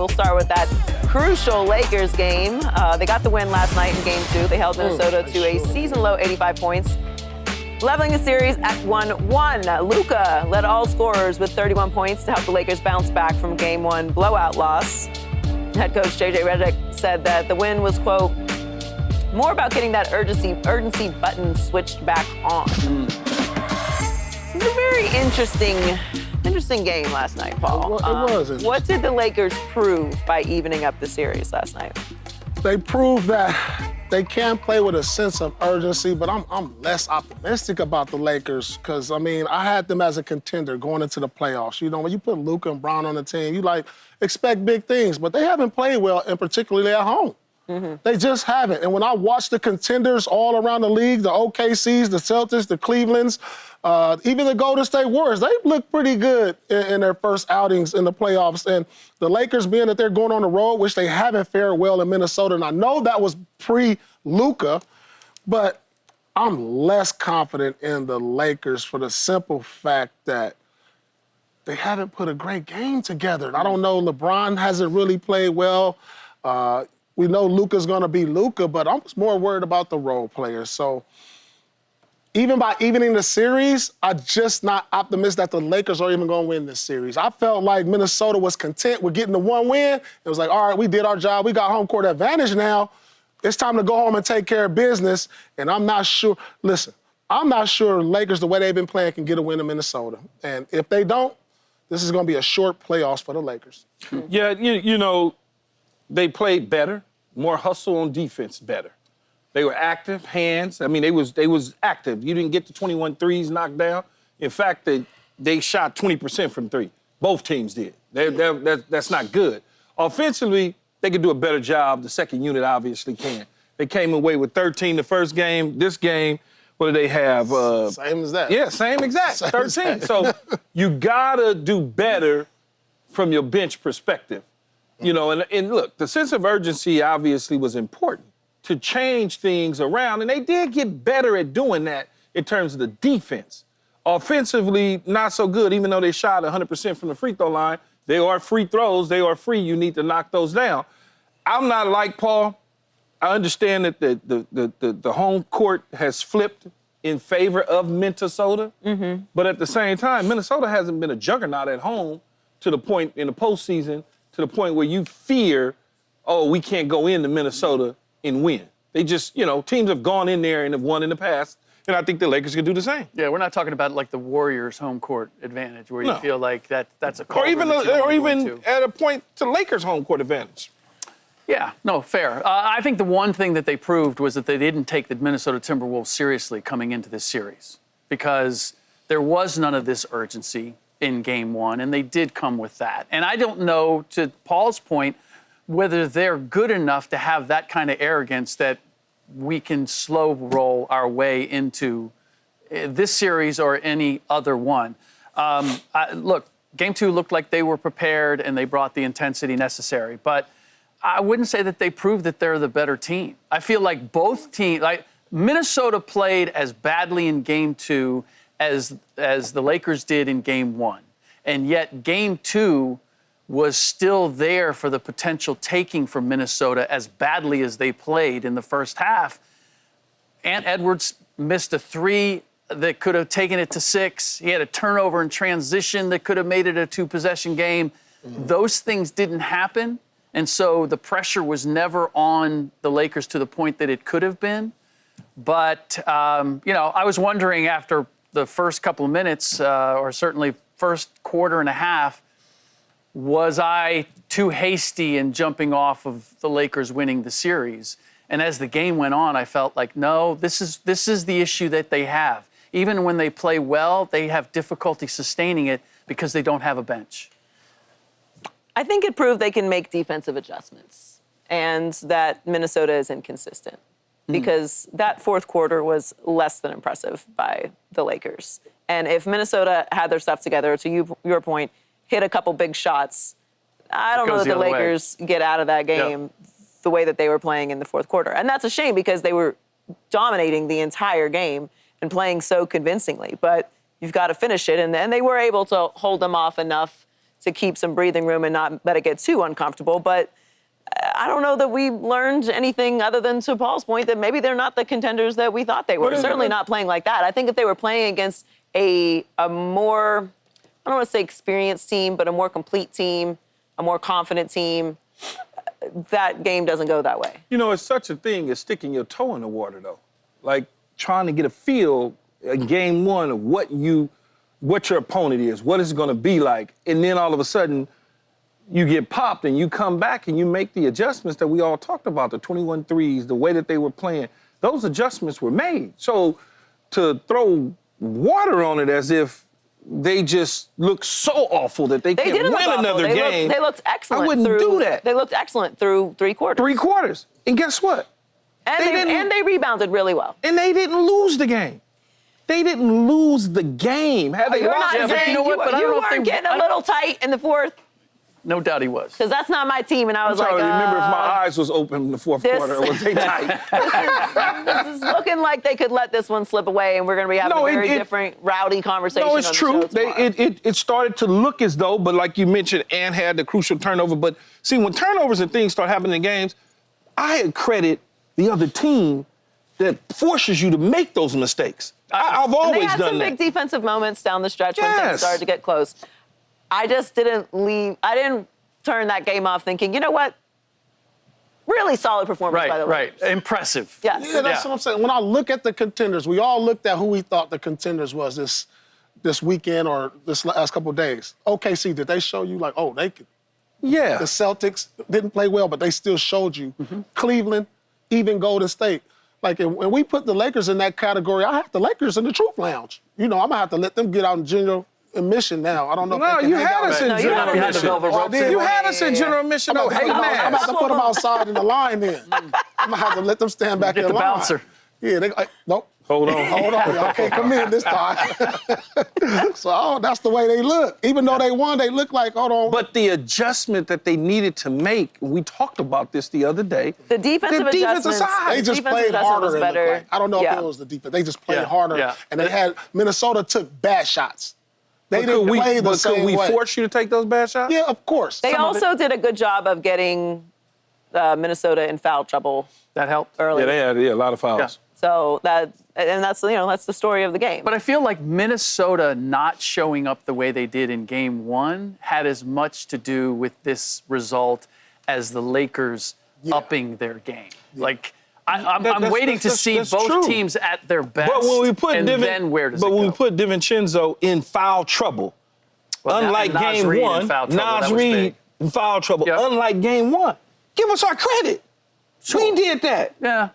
We'll start with that crucial Lakers game. They got the win last night in Game 2. They held Minnesota to a season-low 85 points, leveling the series at 1-1. Luka led all scorers with 31 points to help the Lakers bounce back from Game 1 blowout loss. Head coach J.J. Redick said that the win was, quote, more about getting that urgency button switched back on. It was a very interesting game last night, Paul. It was. What did the Lakers prove by evening up the series last night? They proved that they can play with a sense of urgency, but I'm less optimistic about the Lakers because, I mean, I had them as a contender going into the playoffs. You know, when you put Luka and Brown on the team, you, expect big things, but they haven't played well, and particularly at home. They just haven't. And when I watch the contenders all around the league, the OKCs, the Celtics, the Clevelands, even the Golden State Warriors, they look pretty good in their first outings in the playoffs. And the Lakers, being that they're going on the road, which they haven't fared well in Minnesota, and I know that was pre-Luka, but I'm less confident in the Lakers for the simple fact that they haven't put a great game together. I don't know, LeBron hasn't really played well. We know Luka's going to be Luka, but I'm more worried about the role players. So even by evening the series, I'm just not optimistic that the Lakers are even going to win this series. I felt like Minnesota was content with getting the one win. It was like, all right, we did our job. We got home court advantage now. It's time to go home and take care of business. And I'm not sure, listen, I'm not sure Lakers, the way they've been playing, can get a win in Minnesota. And if they don't, this is going to be a short playoffs for the Lakers. Yeah, you know, they played better, more hustle on defense better. They were active, hands. I mean, they was active. You didn't get the 21 threes knocked down. In fact, they shot 20% from three. Both teams did. That's not good. Offensively, they could do a better job. The second unit obviously can. They came away with 13 the first game. This game, what do they have? Same as that. Yeah, same exact, 13. So you gotta do better from your bench perspective. You know, and look, the sense of urgency obviously was important to change things around, and they did get better at doing that in terms of the defense. Offensively, not so good, even though they shot 100% from the free throw line. They are free throws, they are free, you need to knock those down. I'm not like Paul. I understand that the home court has flipped in favor of Minnesota, but at the same time, Minnesota hasn't been a juggernaut at home to the point in the postseason, to the point where you fear, oh, we can't go into Minnesota and win. They just, you know, teams have gone in there and have won in the past, and I think the Lakers can do the same. Yeah, we're not talking about like the Warriors' home court advantage, where you feel like that's a call. Or even at a point to Lakers' home court advantage. Yeah, no, fair. I think the one thing that they proved was that they didn't take the Minnesota Timberwolves seriously coming into this series, because there was none of this urgency in Game 1, and they did come with that. And I don't know, to Paul's point, whether they're good enough to have that kind of arrogance that we can slow roll our way into this series or any other one. Look, Game 2 looked like they were prepared and they brought the intensity necessary, but I wouldn't say that they proved that they're the better team. I feel like both teams, like Minnesota played as badly in Game 2 as the Lakers did in Game 1. And yet Game 2 was still there for the potential taking from Minnesota as badly as they played in the first half. Ant Edwards missed a three that could have taken it to 6. He had a turnover in transition that could have made it a 2-possession game. Those things didn't happen. And so the pressure was never on the Lakers to the point that it could have been. But, you know, I was wondering after the first couple of minutes, or certainly first quarter and a half, was I too hasty in jumping off of the Lakers winning the series? And as the game went on, I felt like, no, this is the issue that they have. Even when they play well, they have difficulty sustaining it because they don't have a bench. I think it proved they can make defensive adjustments and that Minnesota is inconsistent, because that fourth quarter was less than impressive by the Lakers. And if Minnesota had their stuff together, to your point, hit a couple big shots, I don't know that the Lakers get out of that game the way that they were playing in the fourth quarter. And that's a shame, because they were dominating the entire game and playing so convincingly. But you've got to finish it. And then they were able to hold them off enough to keep some breathing room and not let it get too uncomfortable. But I don't know that we learned anything other than, to Paul's point, that maybe they're not the contenders that we thought they were. Certainly not playing like that. I think if they were playing against a more, I don't want to say experienced team, but a more complete team, a more confident team, that game doesn't go that way. You know, it's such a thing as sticking your toe in the water, though. Like trying to get a feel in game one of what your opponent is, what it's going to be like, and then all of a sudden you get popped and you come back and you make the adjustments that we all talked about, the 21 threes, the way that they were playing. Those adjustments were made. So to throw water on it as if they just look so awful that they can't win another game. They looked excellent. I wouldn't do that. They looked excellent through 3 quarters. 3 quarters. And guess what? And they rebounded really well. And they didn't lose the game. They didn't lose the game. Had they You're lost not the saying game, you know what, but I don't know if weren't they- getting a little tight in the fourth? No doubt he was. Because that's not my team, and I was I'm trying like, to remember if my eyes was open in the fourth quarter, was they tight? this is looking like they could let this one slip away, and we're going to be having a very different, rowdy conversation. No, it's on the true. show tomorrow. It started to look as though, but like you mentioned, Ann had the crucial turnover. But see, when turnovers and things start happening in games, I credit the other team that forces you to make those mistakes. I've always and they had done some that. big defensive moments down the stretch when things started to get close. I just didn't leave. I didn't turn that game off thinking, you know what? Really solid performance by the Lakers. Right. Impressive. Yes. Yeah, that's what I'm saying. When I look at the contenders, we all looked at who we thought the contenders was this weekend or this last couple of days. OKC, did they show you like, oh, they could? Yeah. The Celtics didn't play well, but they still showed you. Cleveland, even Golden State. Like, when we put the Lakers in that category, I have the Lakers in the Truth Lounge. You know, I'm gonna have to let them get out in general admission now. I don't know if No, they can you hang had out. us in No, you're general not behind the admission. velvet rope. You had us in general admission. No, hey, I'm gonna have man. to put them outside in the line then. I'm gonna have to let them stand back Get in the line. bouncer. Yeah, nope. Hold on. Hold on, y'all can't come in this time. So that's the way they look. Even though they won, they look like, hold on. But the adjustment that they needed to make, we talked about this the other day. The defensive adjustments. aside, They just defensive played adjustment harder. was It looked better. like. I don't know Yeah. if it was the defense. They just played Yeah, harder. yeah. And they had Minnesota took bad shots. They But didn't play the same could we way. force you to take those bad shots? Yeah, of course. They Some of it. also did a good job of getting Minnesota in foul trouble That helped. early. Yeah, they had a lot of fouls. Yeah. So that's the story of the game. But I feel like Minnesota not showing up the way they did in game one had as much to do with this result as the Lakers upping their game. Like, I'm waiting to see that's both true. teams at their best. But when we put then where does it when go? we put DiVincenzo in foul trouble, Well, unlike Nas game Reed in one, foul trouble, that Nas was Reed big. in foul trouble, Yep. unlike game one, give us our credit. We did that Yeah.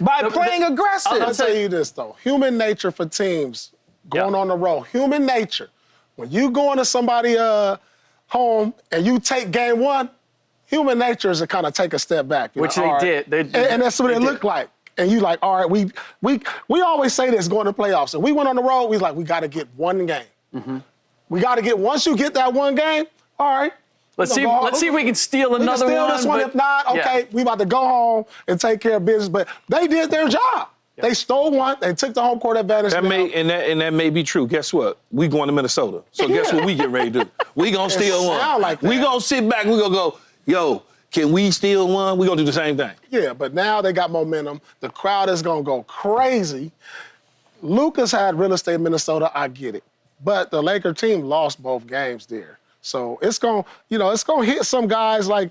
by playing aggressive. I'll tell you this, though. Human nature for teams going on the road, human nature. When you go into somebody home and you take game one, human nature is to kind of take a step back. Which know, they all right. did. They did. And that's what it looked like. And you like, all right, we always say this going to playoffs. And we went on the road, we was like, we got to get one game. We got to get, once you get that one game, all right. Let's see if we can steal We can another steal one. this one. but- If not, okay, Yeah. we about to go home and take care of business. But they did their job. They stole one. They took the home court advantage. That now. that may be true. Guess what? We going to Minnesota. So guess what we get ready to do? We gonna steal one. sound like that. We gonna sit back. We gonna go, yo, can we steal one? We gonna do the same thing. Yeah, but now they got momentum. The crowd is gonna go crazy. Luka's had real estate in Minnesota. I get it, but the Laker team lost both games there. So it's gonna hit some guys like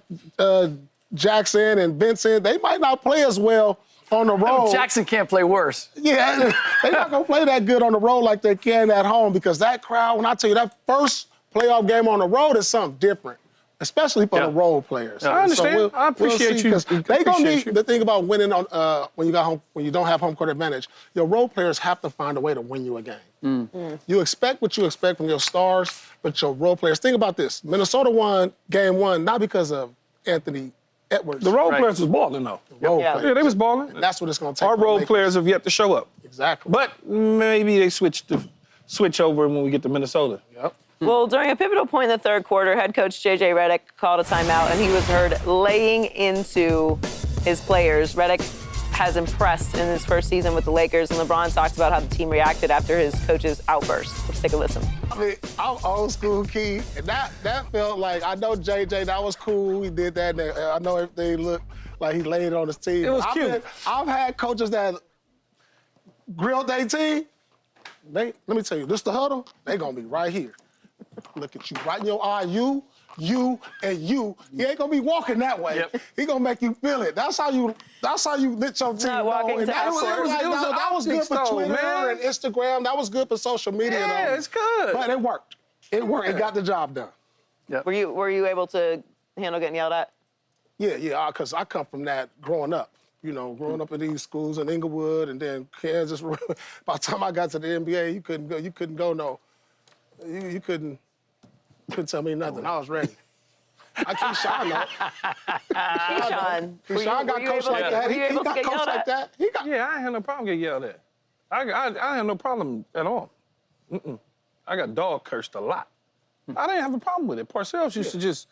Jackson and Vincent. They might not play as well on the road. Jackson can't play worse. Yeah, they're not gonna play that good on the road like they can at home because that crowd, when I tell you that first playoff game on the road is something different, especially for the role players. Yeah. I understand. I appreciate you. They gonna Appreciate you. need the thing about winning on when you don't have home court advantage. Your role players have to find a way to win you a game. You expect what you expect from your stars, but your role players. Think about this: Minnesota won game one not because of Anthony Edwards. The role Right. players was balling though. role Yeah. players. Yeah, they was balling. And that's what it's gonna take. Our for the role Lakers. players have yet to show up. Exactly. But maybe they switch over when we get to Minnesota. Yep. Well, during a pivotal point in the third quarter, head coach J.J. Redick called a timeout, and he was heard laying into his players. Redick has impressed in his first season with the Lakers, and LeBron talks about how the team reacted after his coach's outburst. Let's take a listen. I mean, I'm old school, Key, and that felt like, I know JJ, that was cool, he did that, and I know everything looked like he laid it on his team. It was cute. I've had coaches that grilled their team. Let me tell you, this the huddle, they gonna be right here. Look at you, right in your eye, you, and you. He ain't gonna be walking that way. Yep. He gonna make you feel it. That's how you let your team not know. walking And that was good for though, Twitter man. and Instagram. That was good for social media. Yeah, though. it's good. But it worked. It worked. It got the job done. Were you able to handle getting yelled at? Yeah, because I come from that growing up. You know, growing up in these schools in Inglewood and then Kansas. By the time I got to the NBA, you couldn't go. You couldn't tell me nothing. I was ready. I Keyshawn though. Keyshawn got coached like that. He got coached like that. Yeah, I ain't had no problem getting yelled at. I had no problem at all. I got dog cursed a lot. I didn't have a problem with it. Parcells used to just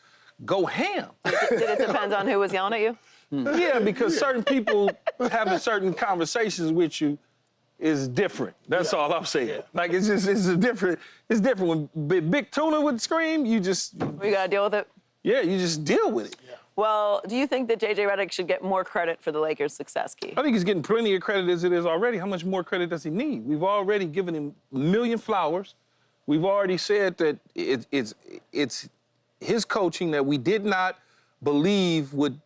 go ham. Did it depend on who was yelling at you? Yeah, because certain people having certain conversations with you is different. That's all I'm saying. Yeah. Like it's different. It's different when Big Tuna would scream. You gotta deal with it. Yeah, you just deal with it. Yeah. Well, do you think that JJ Redick should get more credit for the Lakers' success, Key? I think he's getting plenty of credit as it is already. How much more credit does he need? We've already given him a million flowers. We've already said that it's his coaching that we did not believe would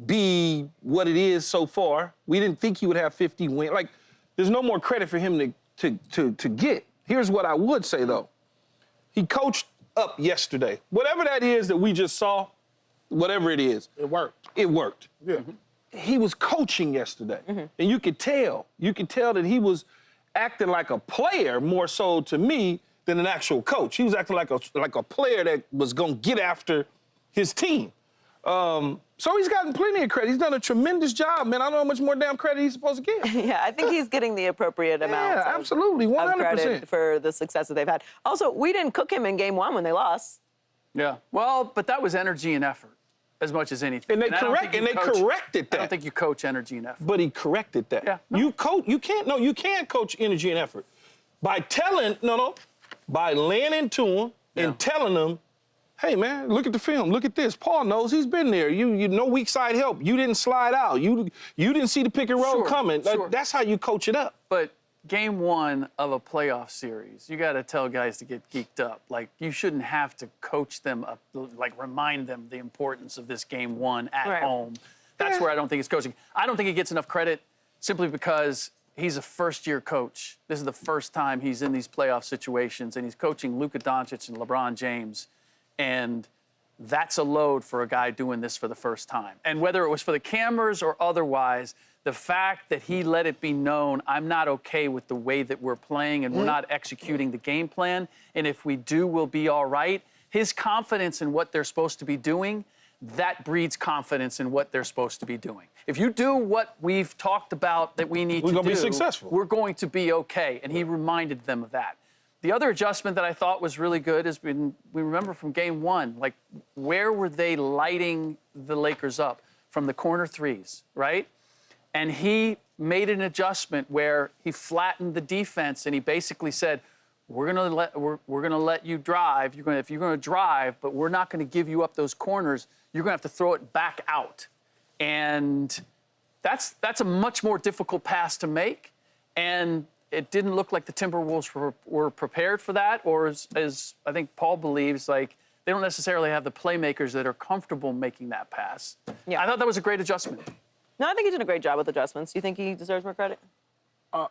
be what it is so far. We didn't think he would have 50 wins. Like, there's no more credit for him to get. Here's what I would say, though. He coached up yesterday. Whatever that is that we just saw, whatever it is. It worked. It worked. Yeah. He was coaching yesterday. And you could tell that he was acting like a player more so to me than an actual coach. He was acting like a player that was going to get after his team. So he's gotten plenty of credit. He's done a tremendous job, man. I don't know how much more damn credit he's supposed to get. Yeah, I think he's getting the appropriate amount Yeah, absolutely, 100%. of credit for the success that they've had. Also, we didn't cook him in game one when they lost. Yeah. Well, but that was energy and effort as much as anything. And they corrected that. I don't think you coach energy and effort. But he corrected that. Yeah. You can't coach energy and effort by by laying into him and telling them, hey, man, look at the film. Look at this. Paul knows he's been there. You know weak side help. You didn't slide out. You didn't see the pick and roll coming. Sure. That's how you coach it up. But game one of a playoff series, you got to tell guys to get geeked up. Like, you shouldn't have to coach them up, like remind them the importance of this game one at home. That's where I don't think it's coaching. I don't think he gets enough credit simply because he's a first-year coach. This is the first time he's in these playoff situations, and he's coaching Luka Dončić and LeBron James. And that's a load for a guy doing this for the first time. And whether it was for the cameras or otherwise, the fact that he let it be known, I'm not okay with the way that we're playing and we're not executing the game plan. And if we do, we'll be all right. His confidence in what they're supposed to be doing, that breeds confidence in what they're supposed to be doing. If you do what we've talked about that we need to do, we're going to be successful. We're going to be okay. And he reminded them of that. The other adjustment that I thought was really good is we remember from game one, like, where were they lighting the Lakers up? From the corner threes, right? And he made an adjustment where he flattened the defense and he basically said, we're gonna let you drive. If you're gonna drive, but we're not gonna give you up those corners. You're gonna have to throw it back out. And that's a much more difficult pass to make. And it didn't look like the Timberwolves were prepared for that, or as I think Paul believes, like, they don't necessarily have the playmakers that are comfortable making that pass. Yeah. I thought that was a great adjustment. No, I think he did a great job with adjustments. Do you think he deserves more credit?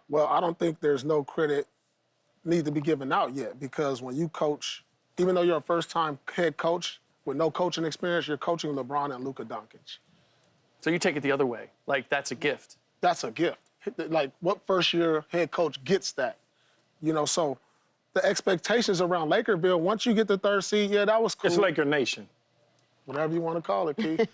Well, I don't think there's no credit need to be given out yet, because when you coach, even though you're a first-time head coach with no coaching experience, you're coaching LeBron and Luka Dončić. So you take it the other way, like that's a gift. That's a gift. Like, what first-year head coach gets that? You know, so the expectations around Lakerville, once you get the third seed, yeah, that was cool. It's Laker Nation. Whatever you want to call it, Keith.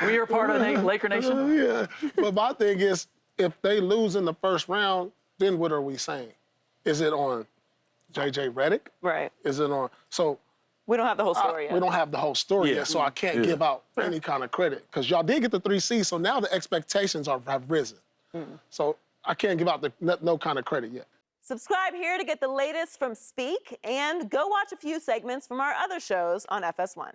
We are part of the Laker Nation. Yeah, but my thing is, if they lose in the first round, then what are we saying? Is it on JJ Redick? Right. Is it on? So We don't have the whole story yet. We don't have the whole story yet, so I can't give out any kind of credit because y'all did get the 3 seeds, so now the expectations have risen. So I can't give out no kind of credit yet. Subscribe here to get the latest from Speak, and go watch a few segments from our other shows on FS1.